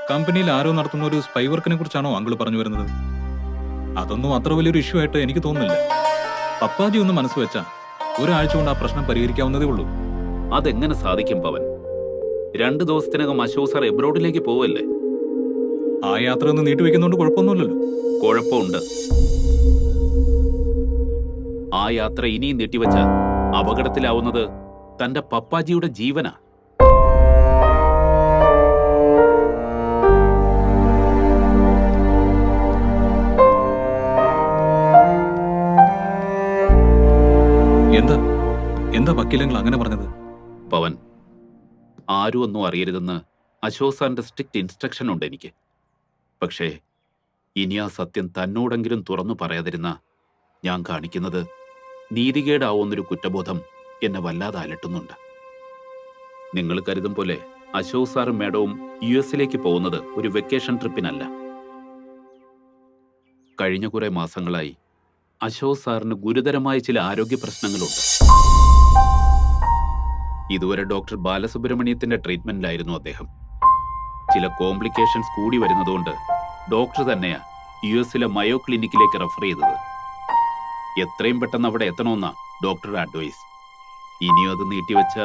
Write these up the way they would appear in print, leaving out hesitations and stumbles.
കമ്പനിയിൽ ആരോ നടത്തുന്ന ഒരു സ്പൈ വർക്കിനെ കുറിച്ചാണോ അങ്കിൾ പറഞ്ഞു വരുന്നത്? അതൊന്നും അത്ര വലിയൊരു ഇഷ്യൂ ആയിട്ട് എനിക്ക് തോന്നുന്നില്ല. പപ്പാജി ഒന്ന് മനസ്സ് വെച്ചാ ഒരാഴ്ച കൊണ്ട് ആ പ്രശ്നം പരിഹരിക്കാവുന്നതേ ഉള്ളൂ. അതെങ്ങനെ സാധിക്കും പവൻ? 2 ദിവസത്തിനകം അശോക് സാർ എബ്രോഡിലേക്ക് പോവല്ലേ? ആ യാത്ര ഒന്ന് നീട്ടിവെക്കുന്നോണ്ട് കുഴപ്പമൊന്നുമില്ലല്ലോ. കുഴപ്പമുണ്ട്. ആ യാത്ര ഇനിയും നീട്ടിവെച്ച അപകടത്തിലാവുന്നത് തന്റെ പപ്പാജിയുടെ ജീവനാ. എന്താ വക്കീലങ്ങൾ അങ്ങനെ പറഞ്ഞത്? പവൻ, ആരും ഒന്നും അറിയരുതെന്ന് അശോക് സാറിന്റെ സ്ട്രിക്റ്റ് ഇൻസ്ട്രക്ഷൻ ഉണ്ട് എനിക്ക്. പക്ഷേ ഇനി ആ സത്യം തന്നോടെങ്കിലും തുറന്നു പറയാതിരുന്ന ഞാൻ കാണിക്കുന്നത് നീതികേടാവുന്നൊരു കുറ്റബോധം എന്നെ വല്ലാതെ അലട്ടുന്നുണ്ട്. നിങ്ങൾ കരുതും പോലെ അശോക് സാറും മേഡവും US പോകുന്നത് ഒരു വെക്കേഷൻ ട്രിപ്പിനല്ല. കഴിഞ്ഞ കുറെ മാസങ്ങളായി അശോക് സാറിന് ഗുരുതരമായ ചില ആരോഗ്യ പ്രശ്നങ്ങളുണ്ട്. ഇതുവരെ ഡോക്ടർ ബാലസുബ്രഹ്മണ്യത്തിന്റെ ട്രീറ്റ്മെന്റിലായിരുന്നു അദ്ദേഹം. ചില കോംപ്ലിക്കേഷൻസ് കൂടി വരുന്നതുകൊണ്ട് ഡോക്ടർ തന്നെയാ US മയോ ക്ലിനിക്കിലേക്ക് റെഫർ ചെയ്തത്. എത്രയും പെട്ടെന്ന് അവിടെ എത്തണമെന്നാ ഡോക്ടറുടെ അഡ്വൈസ്. ഇനിയും അത് നീട്ടിവെച്ച...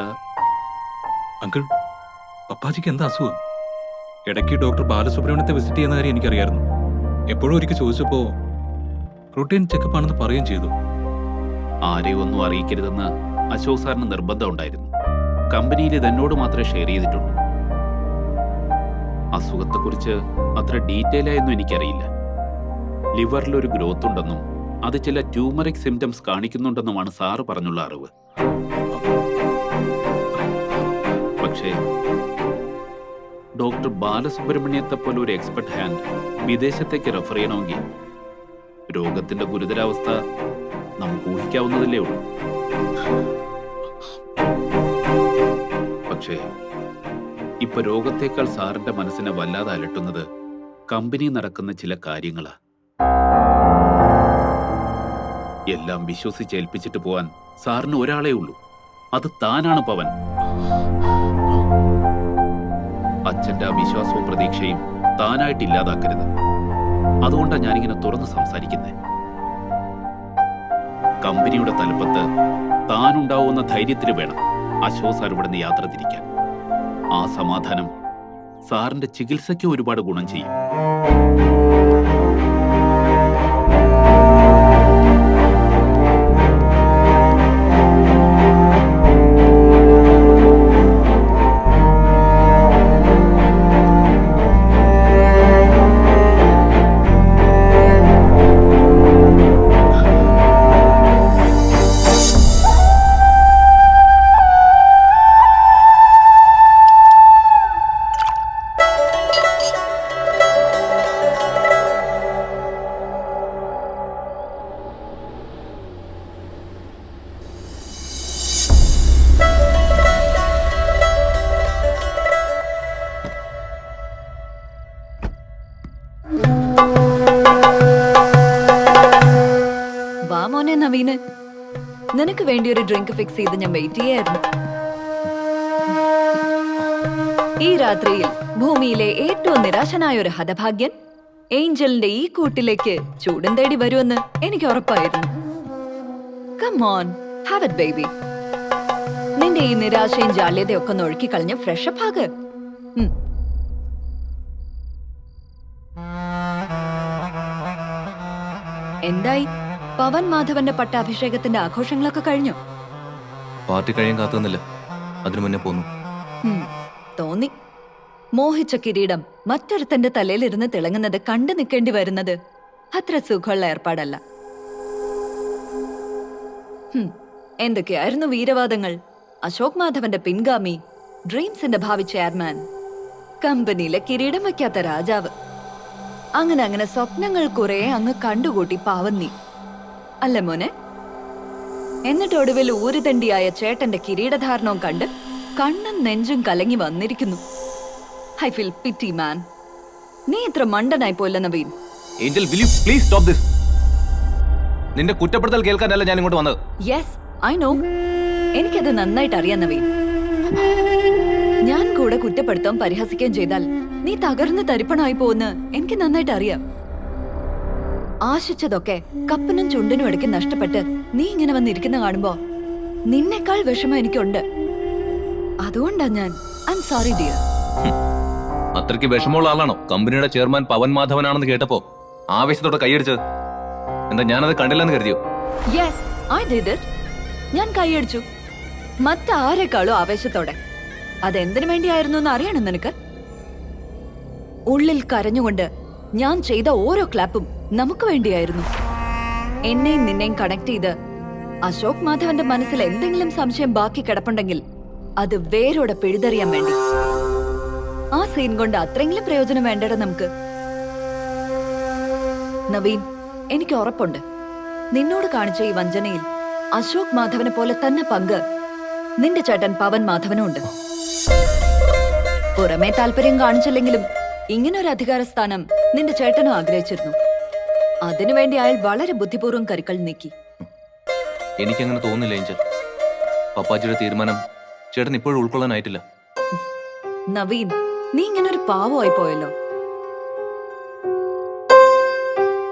അങ്കിൾ, പപ്പാജിക്ക് എന്താ അസുഖം? ഇടയ്ക്ക് ഡോക്ടർ ബാലസുബ്രഹ്മണ്യത്തെ വിസിറ്റ് ചെയ്യുന്ന കാര്യം എനിക്കറിയായിരുന്നു. എപ്പോഴും ഒരിക്കൽ ചോദിച്ചപ്പോ റൂട്ടീൻ ചെക്കപ്പ് ആണെന്ന് പറയുകയും ചെയ്തു. ആരെയും ഒന്നും അറിയിക്കരുതെന്ന് അശോക് സാറിന് നിർബന്ധം ഉണ്ടായിരുന്നു. കമ്പനിയിൽ ഇതെന്നോട് മാത്രമേ ഷെയർ ചെയ്തിട്ടുള്ളൂ. അസുഖത്തെക്കുറിച്ച് അത്ര ഡീറ്റെയിൽ ആയൊന്നും എനിക്കറിയില്ല. ലിവറിലൊരു ഗ്രോത്ത് ഉണ്ടെന്നും അത് ചില ട്യൂമറിക് സിംറ്റംസ് കാണിക്കുന്നുണ്ടെന്നുമാണ് സാറ് പറഞ്ഞുള്ള അറിവ്. പക്ഷേ ഡോക്ടർ ബാലസുബ്രഹ്മണ്യത്തെ പോലെ ഒരു എക്സ്പെർട്ട് ഹാൻഡ് വിദേശത്തേക്ക് റെഫർ ചെയ്യണമെങ്കിൽ രോഗത്തിന്റെ ഗുരുതരാവസ്ഥ നമുക്ക് ഊഹിക്കാവുന്നതല്ലേ ഉള്ളൂ. പക്ഷേ ഇപ്പൊ രോഗത്തേക്കാൾ സാറിന്റെ മനസ്സിനെ വല്ലാതെ അലട്ടുന്നത് കമ്പനി നടക്കുന്ന ചില കാര്യങ്ങളാ. എല്ലാം വിശ്വസിച്ചേൽപ്പിച്ചിട്ട് പോവാൻ സാറിന് ഒരാളേ ഉള്ളൂ. അത് താനാണ് പവൻ. അച്ഛന്റെ ആ വിശ്വാസവും പ്രതീക്ഷയും താനായിട്ട് ഇല്ലാതാക്കരുത്. അതുകൊണ്ടാണ് ഞാനിങ്ങനെ തുറന്ന് സംസാരിക്കുന്നത്. കമ്പനിയുടെ തലപ്പത്ത് താനുണ്ടാവുന്ന ധൈര്യത്തിന് വേണം അശോക് സാർ ഇവിടുന്ന് യാത്ര തിരിക്കാൻ. ആ സമാധാനം സാറിന്റെ ചികിത്സയ്ക്ക് ഒരുപാട് ഗുണം ചെയ്യും. നവീന്, നിനക്ക് വേണ്ടി ഒരു ഡ്രിങ്ക് ഫിക്സ് ചെയ്ത് ഞാൻ വെയിറ്റ് ചെയ്യായിരുന്നു. ഈ രാത്രിയിൽ ഭൂമിയിലെ ഏറ്റവും നിരാശനായ ഒരു ഹതഭാഗ്യൻ ഏഞ്ചലിന്റെ ഈ കൂട്ടിലേക്ക് ചൂടും തേടി വരുമെന്ന് എനിക്ക് ഉറപ്പായിരുന്നു. Come on, have it baby. നിന്റെ ഈ നിരാശയും ജാള്യതയും ഒക്കെ ഒന്ന് ഒഴുക്കി കളഞ്ഞ് ഫ്രഷപ്പ് ആക്. എന്തായി? പവൻ മാധവന്റെ പട്ടാഭിഷേകത്തിന്റെ ആഘോഷങ്ങളൊക്കെ കഴിഞ്ഞു? പാർട്ടി കഴിയാൻ കാത്തുന്നില്ല, അതിനു മുന്നേ പോന്നു. തോന്നി. മോഹിച്ച കിരീടം മറ്റൊരുത്തന്റെ തലയിലിരുന്ന് തിളങ്ങുന്നത് കണ്ടു നിൽക്കേണ്ടി വരുന്നത് അത്ര സുഖമുള്ള ഏർപ്പാടല്ല. എന്തൊക്കെയായിരുന്നു വീരവാദങ്ങൾ. അശോക് മാധവന്റെ പിൻഗാമി, ഡ്രീംസിന്റെ ഭാവി ചെയർമാൻ, കമ്പനിയിലെ കിരീടം വയ്ക്കാത്ത രാജാവ്. അങ്ങനെ സ്വപ്നങ്ങൾ കുറെ അങ്ങ് കണ്ടുകൂട്ടി പാവം നീ അല്ല മോനെ? എന്നിട്ട് ഒടുവിൽ ഊരുതണ്ടിയായ ചേട്ടന്റെ കിരീടധാരണവും കണ്ട് കണ്ണും നെഞ്ചും കലങ്ങി വന്നിരിക്കുന്നു. ഐ ഫീൽ പിറ്റി മാൻ. നീ ഇത്ര മണ്ടനായി പോയില്ല Naveen. Angel, will you please stop this? നിന്റെ കുറ്റപ്പെടുത്തൽ കേൾക്കാനല്ല ഞാൻ ഇങ്ങോട്ട് വന്നത്. Yes, I know. എനിക്കത് നന്നായിട്ട് അറിയാം നവീൻ. ഞാൻ കൂടെ കുറ്റപ്പെടുത്താൻ പരിഹസിക്കുകയും ചെയ്താൽ നീ തകർന്ന് തരിപ്പണായി പോകുന്ന എനിക്ക് നന്നായിട്ട് അറിയാം. ആശിച്ചതൊക്കെ കപ്പനും ചുണ്ടിനും ഇടയ്ക്ക് നഷ്ടപ്പെട്ട് നീ ഇങ്ങനെ വന്നിരിക്കുന്ന കാണുമ്പോ നിന്നെക്കാൾ വിഷമം എനിക്കുണ്ട്. അതുകൊണ്ടാ ഞാൻ ഐ എം സോറി ഡിയർ. അത്രയ്ക്ക് വിഷമമുള്ള ആളാണോ കമ്പനിയുടെ ചെയർമാൻ പവൻ മാധവനാണെന്ന് കേട്ടപ്പോ ആവേശത്തോടെ കൈയടിച്ചത്? എന്താ ഞാനത് കണ്ടില്ലെന്ന് കരുതിയോ? Yes I did it. ഞാൻ കൈയടിച്ചു, മറ്റാരെക്കാളും ആവേശത്തോടെ. അതെന്തിനു വേണ്ടിയായിരുന്നു എന്ന് അറിയണം നിനക്ക്? ഉള്ളിൽ കരഞ്ഞുകൊണ്ട് ഞാൻ ചെയ്ത ഓരോ ക്ലാപ്പും നമുക്ക് വേണ്ടിയായിരുന്നു. എന്നെയും നിന്നെയും കണക്ട് ചെയ്ത് അശോക് മാധവന്റെ മനസ്സിൽ എന്തെങ്കിലും സംശയം ബാക്കി കിടപ്പുണ്ടെങ്കിൽ അത് വേരോടെ പിഴുതെറിയാൻ വേണ്ടി. ആ സീൻ കൊണ്ട് അത്രയെങ്കിലും പ്രയോജനം വേണ്ടട നമുക്ക്. നവീൻ, എനിക്ക് ഉറപ്പുണ്ട് നിന്നോട് കാണിച്ച ഈ വഞ്ചനയിൽ അശോക് മാധവനെ പോലെ തന്നെ പങ്ക് നിന്റെ ചേട്ടൻ പവൻ മാധവനും ഉണ്ട്. പുറമേ താല്പര്യം കാണിച്ചില്ലെങ്കിലും ഇങ്ങനൊരു അധികാരസ്ഥാനം നിന്റെ ചേട്ടനും ആഗ്രഹിച്ചിരുന്നു. അതിനുവേണ്ടി അയാൾ വളരെ ബുദ്ധിപൂർവ്വം കരുക്കൾ നീക്കി. എനിക്കങ്ങനെ തോന്നുന്നില്ല ഏഞ്ചൽ. പപ്പാജിയുടെ തീരുമാനം ചേട്ടൻ ഇപ്പോഴും ഉൾക്കൊള്ളാനായിട്ടില്ല. നവീൻ, നീ ഇങ്ങനെ ഒരു പാവമായി പോയല്ലോ.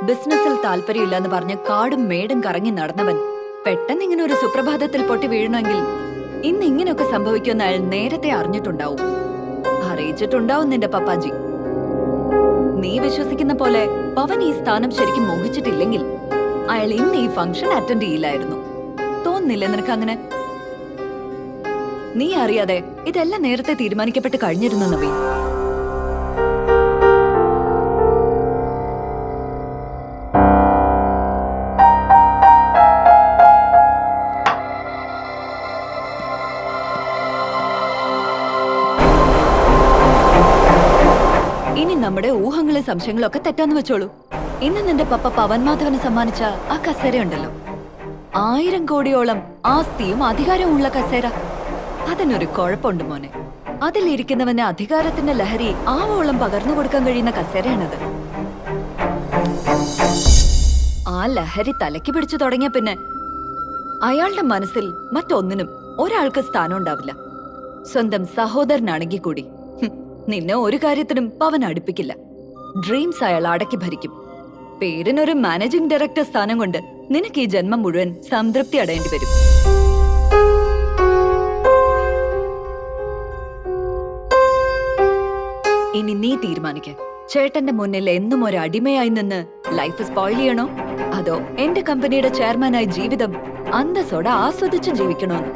ബിസിനസ്സിൽ താല്പര്യമില്ല എന്ന് പറഞ്ഞ് കാടും മേടും കറങ്ങി നടന്നവൻ പെട്ടെന്ന് ഇങ്ങനെ ഒരു സുപ്രഭാതത്തിൽ പൊട്ടി വീഴണമെങ്കിൽ ഇന്ന് ഇങ്ങനെയൊക്കെ സംഭവിക്കുമെന്ന് അയാൾ നേരത്തെ അറിഞ്ഞിട്ടുണ്ടാവും, അറിയിച്ചിട്ടുണ്ടാവും നിന്റെ പപ്പാജി. നീ വിശ്വസിക്കുന്ന പോലെ പവൻ ഈ സ്ഥാനം ശരിക്കും മോഹിച്ചിട്ടില്ലെങ്കിൽ അയാൾ ഇന്ന് ഈ ഫംഗ്ഷൻ അറ്റൻഡ് ചെയ്യില്ലായിരുന്നു. തോന്നുന്നില്ലേ നിനക്ക് അങ്ങനെ? നീ അറിയാതെ ഇതെല്ലാം നേരത്തെ തീരുമാനിക്കപ്പെട്ട് കഴിഞ്ഞിരുന്നു നവീൻ. ഇനി നമ്മുടെ ഊഹങ്ങളും സംശയങ്ങളും ഒക്കെ തെറ്റാന്ന് വെച്ചോളൂ. ഇന്ന് നിന്റെ പപ്പ പവൻ മാധവന് സമ്മാനിച്ച ആ കസേരയുണ്ടല്ലോ, 1000 കോടിയോളം ആസ്തിയും അധികാരവും ഉള്ള കസേര. അതിനൊരു കുഴപ്പമുണ്ട് മോനെ. അതിലിരിക്കുന്നവന് അധികാരത്തിന്റെ ലഹരി ആവോളം പകർന്നു കൊടുക്കാൻ കഴിയുന്ന കസേരയാണത്. ആ ലഹരി തലയ്ക്ക് പിടിച്ചു തുടങ്ങിയ പിന്നെ അയാളുടെ മനസ്സിൽ മറ്റൊന്നിനും ഒരാൾക്ക് സ്ഥാനം ഉണ്ടാവില്ല. സ്വന്തം സഹോദരനാണെങ്കിൽ കൂടി നിന്നെ ഒരു കാര്യത്തിനും പവൻ അടുപ്പിക്കില്ല. ഡ്രീംസ് അയാൾ അടക്കി ഭരിക്കും. പേരിനൊരു മാനേജിംഗ് ഡയറക്ടർ സ്ഥാനം കൊണ്ട് നിനക്ക് ഈ ജന്മം മുഴുവൻ സംതൃപ്തി അടയേണ്ടി വരും. ഇനി നീ തീരുമാനിക്ക, ചേട്ടന്റെ മുന്നിൽ എന്നും ഒരു അടിമയായി നിന്ന് ലൈഫ് സ്പോയിൽ ചെയ്യണോ, അതോ എന്റെ കമ്പനിയുടെ ചെയർമാനായി ജീവിതം അന്തസ്സോടെ ആസ്വദിച്ച് ജീവിക്കണോന്ന്.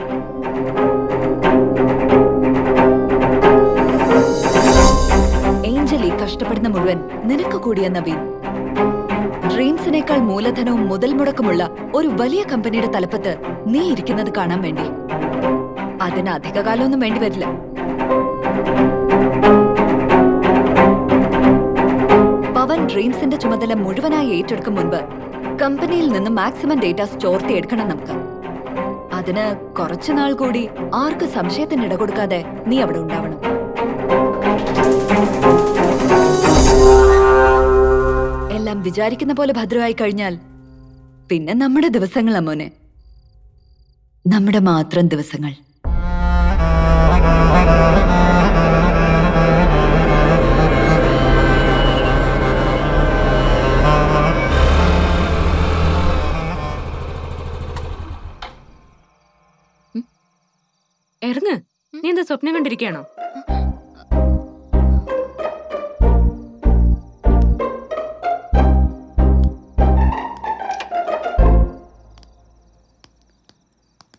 ഏഞ്ചലി കഷ്ടപ്പെടുന്ന മുഴുവൻ നിനക്ക് കൂടിയ നവീൻ. ഡ്രീംസിനേക്കാൾ മൂലധനവും മുതൽ മുടക്കുമുള്ള ഒരു വലിയ കമ്പനിയുടെ തലപ്പത്ത് നീ ഇരിക്കുന്നത് കാണാൻ വേണ്ടി. അതിന് അധികകാലമൊന്നും വേണ്ടി വരില്ല. പവൻ ഡ്രീംസിന്റെ ചുമതല മുഴുവനായി ഏറ്റെടുക്കും മുൻപ് കമ്പനിയിൽ നിന്ന് മാക്സിമം ഡേറ്റാസ് ചോർത്തിയെടുക്കണം നമുക്ക്. അതിന് കുറച്ചുനാൾ കൂടി ആർക്ക് സംശയത്തിന് ഇട കൊടുക്കാതെ നീ അവിടെ ഉണ്ടാവണം. എല്ലാം വിചാരിക്കുന്ന പോലെ ഭദ്രമായി കഴിഞ്ഞാൽ പിന്നെ നമ്മുടെ ദിവസങ്ങളാ മോനെ, നമ്മുടെ മാത്രം ദിവസങ്ങൾ. ഇറങ്ങ്. നീ എന്താ സ്വപ്നം കണ്ടിരിക്കുകയാണോ?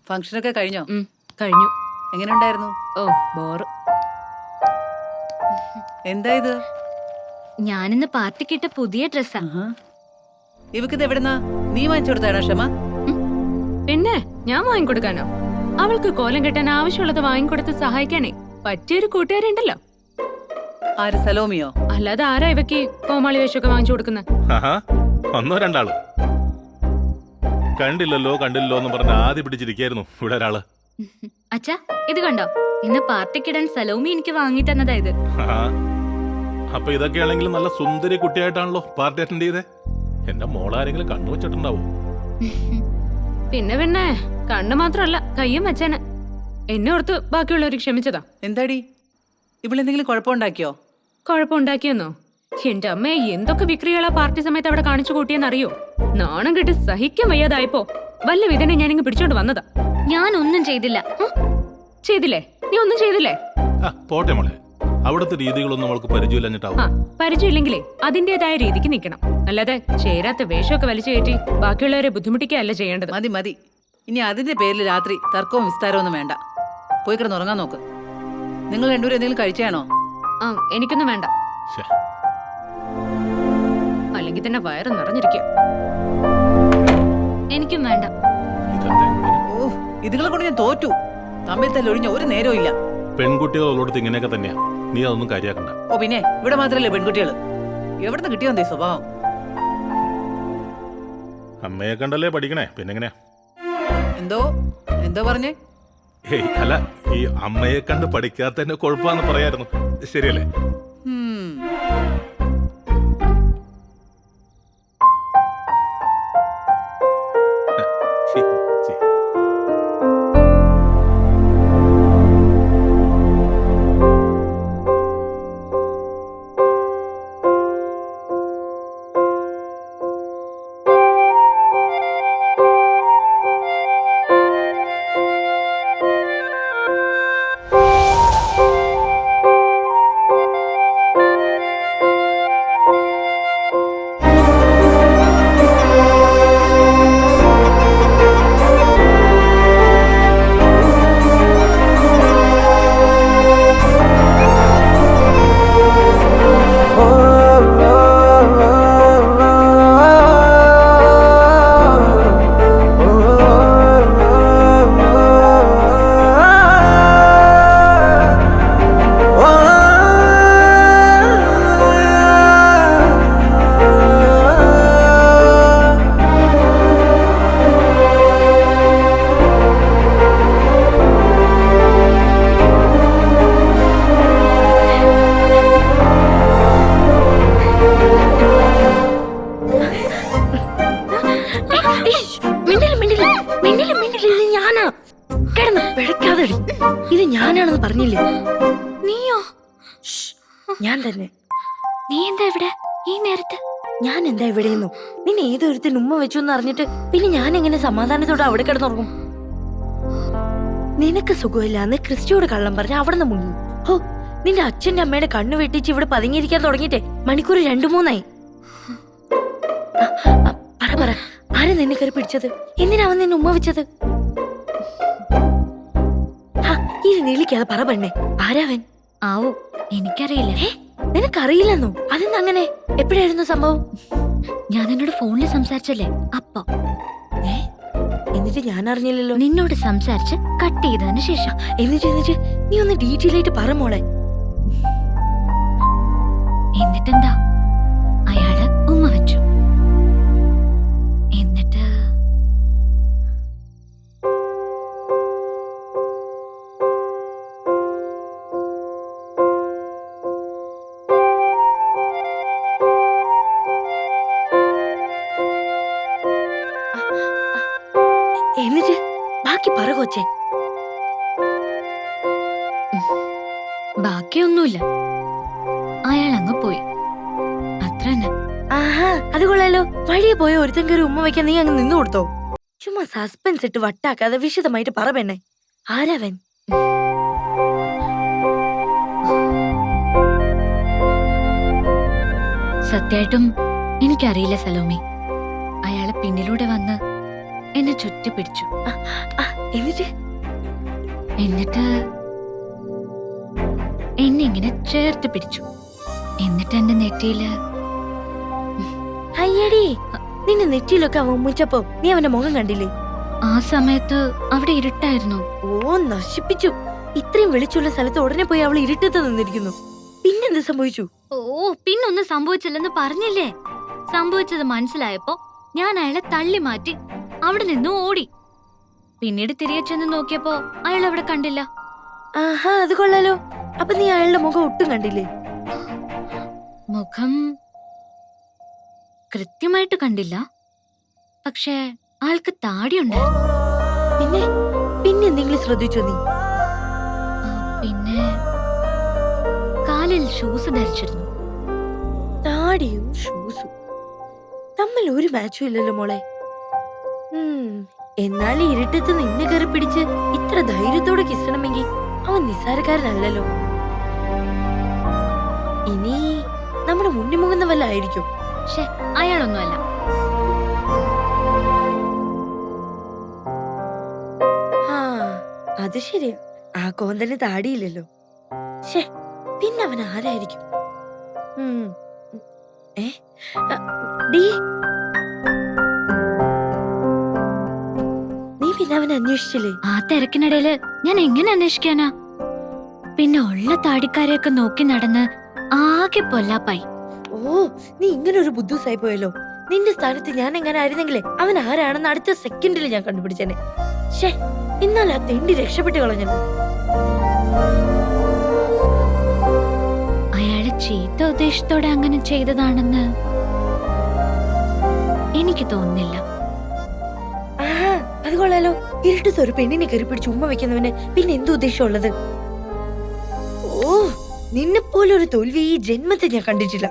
ഫംഗ്ഷനൊക്കെ കഴിഞ്ഞോ? കഴിഞ്ഞു. എങ്ങനെ ഉണ്ടായിരുന്നു? ഓ, ബോറ്. എന്താ ഇത്? ഞാനിന്ന് പാർട്ടിക്കിട്ട പുതിയ ഡ്രസ്സാ. ഇവക്കിത് എവിടുന്നാ? നീ വാങ്ങിച്ചു കൊടുത്താണോ ക്ഷമ? പിന്നെ ഞാൻ വാങ്ങിക്കൊടുക്കാനോ? അവൾക്ക് കോലം കെട്ടാൻ ആവശ്യമുള്ളത് വാങ്ങിക്കൊടുത്ത് സഹായിക്കാനേ പറ്റിയൊരു കൂട്ടുകാരുണ്ടല്ലോ. ആര്, സലോമിയോ? അല്ലാതെ ആരാ ഇവക്ക് കോമാളി വേഷമൊക്കെ വാങ്ങിച്ചു കൊടുക്കുന്നത്? ഒന്നോ രണ്ടാളോ? കണ്ടില്ലല്ലോ എന്ന് പറഞ്ഞ് ആദ്യം പിടിച്ചിരിക്കായിരുന്നു ഇവിടെ ഒരാള്. അച്ഛാ, ഇത് കണ്ടോ? ഇന്ന് പാർട്ടിക്കിടാൻ സലോമി എനിക്ക് വാങ്ങി തന്നതാ ഇത്. അപ്പൊ ഇതൊക്കെയാണെങ്കിലും നല്ല സുന്ദരി കുട്ടിയായിട്ടാണല്ലോ പാർട്ടി അറ്റൻഡ് ചെയ്തേ. എന്റെ മോളാരെങ്കിലും കണ്ണു വെച്ചിട്ടുണ്ടാവോ? പിന്നെ കണ്ണ് മാത്രമല്ല കയ്യും വെച്ചേനെ. എന്നെ ഓർത്ത് ബാക്കിയുള്ളവർ ക്ഷമിച്ചതാ. എന്താടി ഇവളെന്തെങ്കിലും കുഴപ്പമുണ്ടാക്കിയോ? കുഴപ്പമുണ്ടാക്കിയെന്നോ? എന്റെ അമ്മയെ എന്തൊക്കെ വിക്രികളാ പാർട്ടി സമയത്ത് അവിടെ കാണിച്ചു കൂട്ടിയെന്നറിയോ? നാണം കെട്ട് സഹിക്കാൻ വയ്യാതായപ്പോ വല്ല വിധനെ ഞാനിങ്ങ് പിടിച്ചോണ്ട് വന്നതാ. ഞാനൊന്നും ചെയ്തില്ല. ചെയ്തില്ലേ? നീ ഒന്നും ചെയ്തില്ലേ? പോട്ടെ മോളെ, അവിടുത്തെ രീതികളൊന്നും നമ്മൾക്ക് പരിചയമില്ലഞ്ഞിട്ടാവും. പരിചയമില്ലെങ്കിലേ അതിന്റേതായ രീതിക്ക് നിൽക്കണം. അല്ലാതെ ചേരാത്ത വേഷമൊക്കെ വലിച്ചു കയറ്റി ബാക്കിയുള്ളവരെ ബുദ്ധിമുട്ടിക്കുകയല്ല ചെയ്യേണ്ടത്. മതി മതി. ഇനി അതിന്റെ പേരിൽ രാത്രി തർക്കവും വിസ്താരവും ഒന്നും വേണ്ട. പോയി കിടന്ന് ഉറങ്ങാൻ നോക്ക്. നിങ്ങൾ രണ്ടുപേരും എന്തെങ്കിലും കഴിച്ചാണോ? എനിക്കൊന്നും വേണ്ട. ശ്ശെ. അല്ലെങ്കിൽ തന്നെ വയറ് നിറഞ്ഞിരിക്കുക. എനിക്കും വേണ്ട. ഇതെന്താ ഇങ്ങനെ? ഓ, ഇതുങ്ങളെ കൊണ്ട് ഞാൻ തോറ്റു. തമ്മിൽ തന്നെ ഒഴിഞ്ഞ ഒരു നേരവും ഇല്ല. പെൺകുട്ടികളുള്ളടത്ത് ഇങ്ങനെയൊക്കെ തന്നെയാ. നീ അതൊന്നും കാര്യാക്കണ്ട. ഓ പിന്നെ ഇവിടെ മാത്രല്ലേ പെൺകുട്ടികള്. എവിടുന്ന് കിട്ടിയോ എന്തേ സ്വഭാവം? അമ്മയെ കണ്ടല്ലേ പഠിക്കണേ, പിന്നെങ്ങനെയാ? എന്തോ എന്തോ പറഞ്ഞേ? ഹേയ് അല്ല, ഈ അമ്മയെ കണ്ട് പഠിക്കാത്തതിന്റെ കുഴപ്പമാന്ന് പറയായിരുന്നു. ശരിയല്ലേ? ഉം. ഇത് ഞാനാണെന്ന് പറഞ്ഞില്ലേ? നീയോ? ഞാൻ തന്നെ. നീ എന്താ ഇവിടെ ഈ നേരത്ത്? ഞാൻ എന്താ ഇവിടെയെന്നോ? നിന്നെ ഏതൊരുത്തിന് ഉമ്മ വെച്ചു എന്ന് അറിഞ്ഞിട്ട് പിന്നെ ഞാൻ എങ്ങനെ സമാധാനത്തോടെ അവിടെ കിടന്നുറങ്ങും? നിനക്ക് സുഖമില്ലാന്ന് ക്രിസ്റ്റിയോട് കള്ളം പറഞ്ഞ് അവിടെ നിന്ന് മുങ്ങി. ഹോ, നിന്റെ അച്ഛന്റെ അമ്മയുടെ കണ്ണു വെട്ടിച്ച് ഇവിടെ പതുങ്ങിയിരിക്കാൻ തുടങ്ങിട്ടെ മണിക്കൂർ 2-3 പറ പറ, ആരാ നിന്നെ കയറി പിടിച്ചത്? എന്തിനാ അവൻ നിന്നെ ഉമ്മ വെച്ചത്? ഇത് നീളിക്കാതെ പറ പെണ്ണെ, ആരാവൻ? ആവോ, എനിക്കറിയില്ല. നിനക്കറിയില്ലെന്നോ? അതെന്താ അങ്ങനെ? എപ്പോഴായിരുന്നു സംഭവം? ഞാൻ എന്നോട് ഫോണിൽ സംസാരിച്ചല്ലേ അപ്പൊ. എന്നിട്ട് ഞാൻ അറിഞ്ഞില്ലല്ലോ. നിന്നോട് സംസാരിച്ച് കട്ട് ചെയ്തതിന് ശേഷം. എന്നിട്ട് നീ ഒന്ന് ഡീറ്റെയിൽ ആയിട്ട് പറ മോളെ. എന്നിട്ടെന്താ, അയാള് ഉമ്മ വെച്ചു. എന്നിട്ട് എന്നിട്ട് ബാക്കി പറ കൊച്ചേ. ബാക്കിയൊന്നുമില്ല, അയാൾ അങ്ങ് പോയി, അത്ര തന്നെ. ആഹാ, അത് കൊള്ളാലോ. വഴിയെ പോയ ഒരുത്തൻ കയറി ഉമ്മ വയ്ക്കാൻ നീ അങ്ങ് നിന്നു കൊടുത്തോ? ചുമ്മാ സസ്പെൻസ് ഇട്ട് വട്ടാക്കാതെ വിശദമായിട്ട് പറ പെണ്ണെ, ആരാവൻ? സത്യമായിട്ടും എനിക്കറിയില്ല സലോമി. അയാള് പിന്നിലൂടെ വന്ന് എന്നെ ചുറ്റി പിടിച്ചു. എന്നിട്ട് എന്നെ ഇങ്ങനെ ചേർത്ത് പിടിച്ചു. എന്നിട്ട് എന്റെ നെറ്റിയില്. അയ്യടി, നിന്റെ നെറ്റിയിലൊക്കെ അവൻ ഉമ്മിച്ചപ്പോ നീ അവന്റെ മുഖം കണ്ടില്ലേ? ആ സമയത്ത് അവിടെ ഇരുട്ടായിരുന്നു. ഓ, നശിപ്പിച്ചു. ഇത്രയും വെളിച്ചുള്ള സ്ഥലത്ത് ഉടനെ പോയി അവൾ ഇരുട്ടത്ത് നിന്നിരിക്കുന്നു. പിന്നെന്ത് സംഭവിച്ചു? ഓ, പിന്നൊന്നും സംഭവിച്ചില്ലെന്ന് പറഞ്ഞില്ലേ? സംഭവിച്ചത് മനസ്സിലായപ്പോ ഞാൻ അയാളെ തള്ളി മാറ്റി അവിടെ നിന്ന് ഓടി. പിന്നീട് തിരികെ ചെന്ന് നോക്കിയപ്പോ അയാൾ അവിടെ കണ്ടില്ല. ആഹാ, അത് കൊള്ളാലോ. അപ്പൊ നീ അയാളുടെ മുഖം ഒട്ടും കണ്ടില്ലേ? മുഖം കൃത്യമായിട്ട് കണ്ടില്ല, പക്ഷേ ആൾക്ക് താടിയുണ്ടായിരുന്നു. പിന്നെ എന്തെങ്കിലും ശ്രദ്ധിച്ചോ നീ? പിന്നെ കാലിൽ ഷൂസ് ധരിച്ചിരുന്നു. താടിയും ഷൂസും തമ്മിൽ ഒരു മാച്ചും ഇല്ലല്ലോ മോളെ. എന്നാൽ ഇരുട്ടത്ത് നിന്നെ കയറി പിടിച്ച് ഇത്ര ധൈര്യത്തോടെ കിസണമെങ്കിൽ അവൻ നിസ്സാരക്കാരനല്ലല്ലോ. ഇനി നമ്മുടെ മുന്നിൽ മുങ്ങുന്ന വല്ല ആയിരിക്കും. ഷേ, അയാളൊന്നുമല്ല. ആ അത് ശരിയാ, ആ കോന്തന് താടിയില്ലല്ലോ. ഷേ, പിന്നെ അവൻ ആരായിരിക്കും? ഡീ, നീ പിന്നെ അവനെ അന്വേഷിച്ചില്ലേ? ആ തിരക്കിനിടയില് ഞാൻ എങ്ങനെ അന്വേഷിക്കാനാ? പിന്നെ ഉള്ള താടിക്കാരെയൊക്കെ നോക്കി നടന്ന് ആകെ പൊല്ലാപ്പായി. ഓ, നീ ഇങ്ങനെ ഒരു ബുദ്ധൂസായി പോയല്ലോ. നിന്റെ സ്ഥാനത്ത് ഞാൻ എങ്ങനെ ആയിരുന്നെങ്കിലേ അവൻ ആരാണെന്ന് അടുത്ത സെക്കൻഡിൽ ഞാൻ കണ്ടുപിടിച്ചേനെ. ഷേ, എന്നാൽ ആ തെണ്ടി രക്ഷപ്പെട്ട് കളഞ്ഞല്ലോ. അയാള് ചീത്ത ഉദ്ദേശത്തോടെ അങ്ങനെ ചെയ്തതാണെന്ന് എനിക്ക് തോന്നുന്നില്ല. ആഹാ, അത് കൊള്ളാലോ. ഇരുട്ടത്ത് ഒരു പെണ്ണിനെ കയറി പിടിച്ച് ഉമ്മ വെക്കുന്നവന് പിന്നെ എന്ത് ഉദ്ദേശമുള്ളത്? ഓ, നിന്നെ പോലെ ഒരു തോൽവി ഈ ജന്മത്തെ ഞാൻ കണ്ടിട്ടില്ല.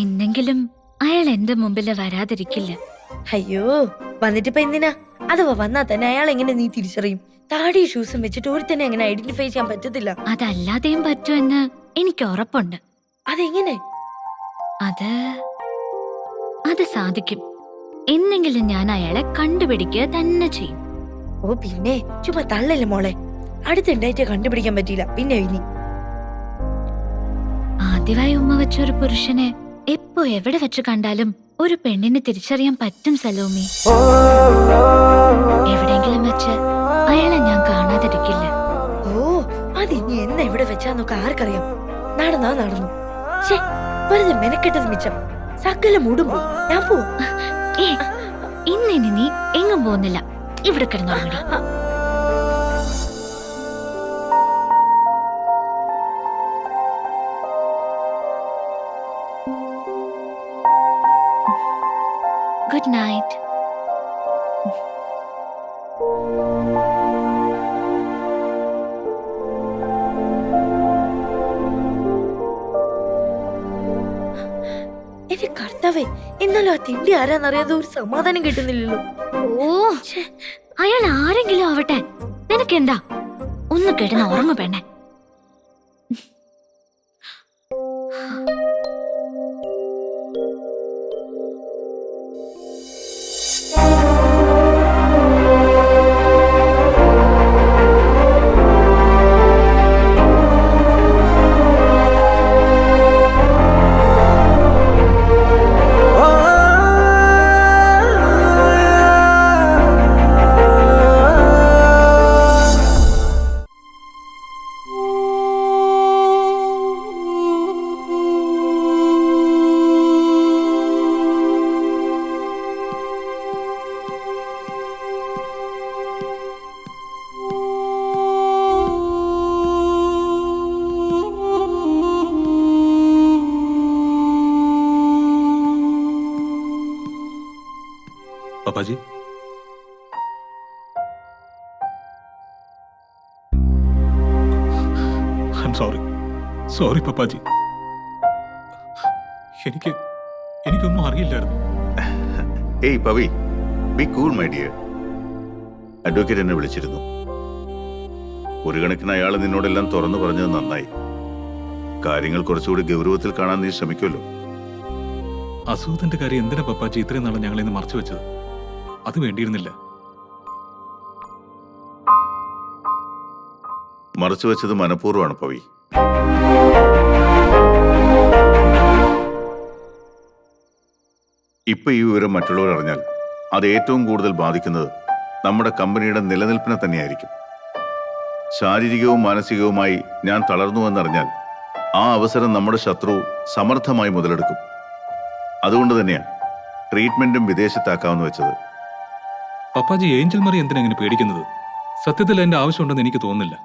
എന്തെങ്കിലും അയാൾ എന്റെ മുമ്പില് വരാതിരിക്കില്ല. അയ്യോ, വന്നിട്ടിപ്പോ എന്തിനാ? അഥവാ വന്നാ തന്നെ അയാൾ എങ്ങനെ നീ തിരിച്ചറിയും? താടി ഷൂസും വെച്ചിട്ട് ഒരു തന്നെ എങ്ങനെ ഐഡന്റിഫൈ ചെയ്യാൻ പറ്റത്തില്ല. അതല്ലാതെയും പറ്റുമെന്ന് എനിക്ക് ഉറപ്പുണ്ട്. അതെങ്ങനെ? അത് സാധിക്കും. എന്നെങ്കിലും ഞാൻ അയാളെ കണ്ടുപിടിക്കുക തന്നെ ചെയ്യും. ഓ പിന്നെ, ചുമ്മാ തള്ളല്ലേ മോളെ. അടുത്തുണ്ടായിട്ട് കണ്ടുപിടിക്കാൻ പറ്റിയില്ല, പിന്നെ ഇനി ആദ്യമായി ഉമ്മ വെച്ച ഒരു പുരുഷനെ എപ്പോ എവിടെ വെച്ച് കണ്ടാലും ഒരു പെണ്ണിനെ തിരിച്ചറിയാൻ പറ്റും സലോമി. എവിടെയെങ്കിലും വെച്ച് അയാളെ ഞാൻ കാണാതിരിക്കില്ല. ഓ, അതിനി എന്നെ എവിടെ വെച്ചാന്നൊക്കെ ആർക്കറിയാം. നടന്നു. ഛേ, വെറുതെ മെനക്കെട്ടത് മിച്ചം. സകല മൂടും പോയി. ഞാൻ പോവും. ഇന്നിനി നീ എങ്ങും പോകുന്നില്ല. ഇവിടെ കിടന്നുറങ്ങി. Good night. എന്റെ കർത്താവേ, എന്നാലും ആ തിണ്ടി ആരാന്നറിയാതെ ഒരു സമാധാനം കിട്ടുന്നില്ലല്ലോ. ഓ, അയാൾ ആരെങ്കിലും ആവട്ടെ, നിനക്കെന്താ? ഒന്ന് കിടന്ന് ഉറങ്ങു പെണ്ണെ. Papaji, I am sorry Papaji. എനിക്കൊന്നും അറിയില്ലായിരുന്നു. ഏയ് Pavi, B cool my dear. Advocate എന്നെ വിളിച്ചിരുന്നു. ഒരു കണക്കിന് അയാൾ നിന്നോടെല്ലാം തുറന്നു പറഞ്ഞത് നന്നായി. കാര്യങ്ങൾ കുറച്ചുകൂടി ഗൗരവത്തിൽ കാണാൻ നീ ശ്രമിക്കുമല്ലോ. അസുഖത്തിന്റെ കാര്യം എന്തിനാ പപ്പാജി ഇത്രയും നാളെ ഞങ്ങളിന്ന് മറച്ചു വെച്ചത്? അത് വേണ്ടിയിരുന്നില്ല. മറച്ചു വെച്ചത് മനഃപൂർവ്വമാണ് പവി. ഇപ്പൊ ഈ വിവരം മറ്റുള്ളവർ അറിഞ്ഞാൽ അത് ഏറ്റവും കൂടുതൽ ബാധിക്കുന്നത് നമ്മുടെ കമ്പനിയുടെ നിലനിൽപ്പിനെ തന്നെയായിരിക്കും. ശാരീരികവും മാനസികവുമായി ഞാൻ തളർന്നുവെന്നറിഞ്ഞാൽ ആ അവസരം നമ്മുടെ ശത്രു സമർത്ഥമായി മുതലെടുക്കും. അതുകൊണ്ട് തന്നെയാണ് ട്രീറ്റ്മെന്റും വിദേശത്താക്കാമെന്ന് വെച്ചത്. പപ്പാജി, ഏഞ്ചൽ മറി എന്തിനെങ്ങനെ പേടിക്കുന്നത്? സത്യത്തിൽ എന്റെ ആവശ്യമുണ്ടെന്ന് എനിക്ക് തോന്നുന്നില്ല.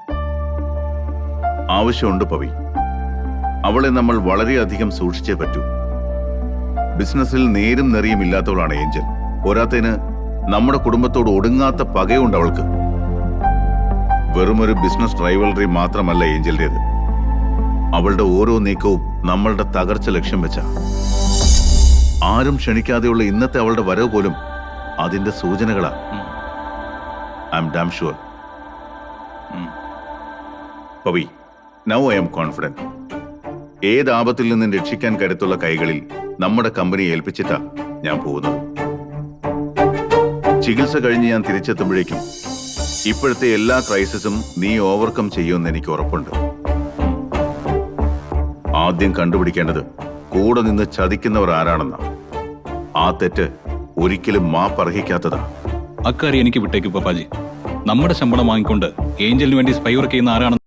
ആവശ്യമുണ്ട് പവി. അവളെ നമ്മൾ വളരെയധികം സൂക്ഷിച്ചേ പറ്റൂ. ബിസിനസ്സിൽ നേരും നെറിയും ഇല്ലാത്തവളാണ് ഏഞ്ചൽ. പോരാത്തതിന് നമ്മുടെ കുടുംബത്തോട് ഒടുങ്ങാത്ത പകയുണ്ട് അവൾക്ക്. വെറുമൊരു ബിസിനസ് റൈവൽറി മാത്രമല്ല ഏഞ്ചലിൻ്റെത്. അവളുടെ ഓരോ നീക്കവും നമ്മളുടെ തകർച്ച ലക്ഷ്യം വെച്ച. ആരും ക്ഷണിക്കാതെയുള്ള ഇന്നത്തെ അവളുടെ വരവ് പോലും അതിന്റെ സൂചനകളാ. I am damn sure. Pavi, now I am confident. ഏത് ആപത്തിൽ നിന്നും രക്ഷിക്കാൻ കരുത്തുള്ള കൈകളിൽ നമ്മുടെ കമ്പനി ഏൽപ്പിച്ചിട്ടാ ഞാൻ പോകുന്നത്. ചികിത്സ കഴിഞ്ഞ് ഞാൻ തിരിച്ചെത്തുമ്പോഴേക്കും ഇപ്പോഴത്തെ എല്ലാ ക്രൈസിസും നീ ഓവർകം ചെയ്യുമെന്ന് എനിക്ക് ഉറപ്പുണ്ട്. ആദ്യം കണ്ടുപിടിക്കേണ്ടത് കൂടെ നിന്ന് ചതിക്കുന്നവർ ആരാണെന്നാ. ആ തെറ്റ് ഒരിക്കലും മാപ്പർഹിക്കാത്തതാ. അക്കാര്യം എനിക്ക് വിട്ടേക്ക് പപ്പാജി. നമ്മുടെ ശമ്പളം വാങ്ങിക്കൊണ്ട് ഏഞ്ചലിന് വേണ്ടി സ്പൈ വർക്ക് ചെയ്യുന്ന ആരാണെന്ന്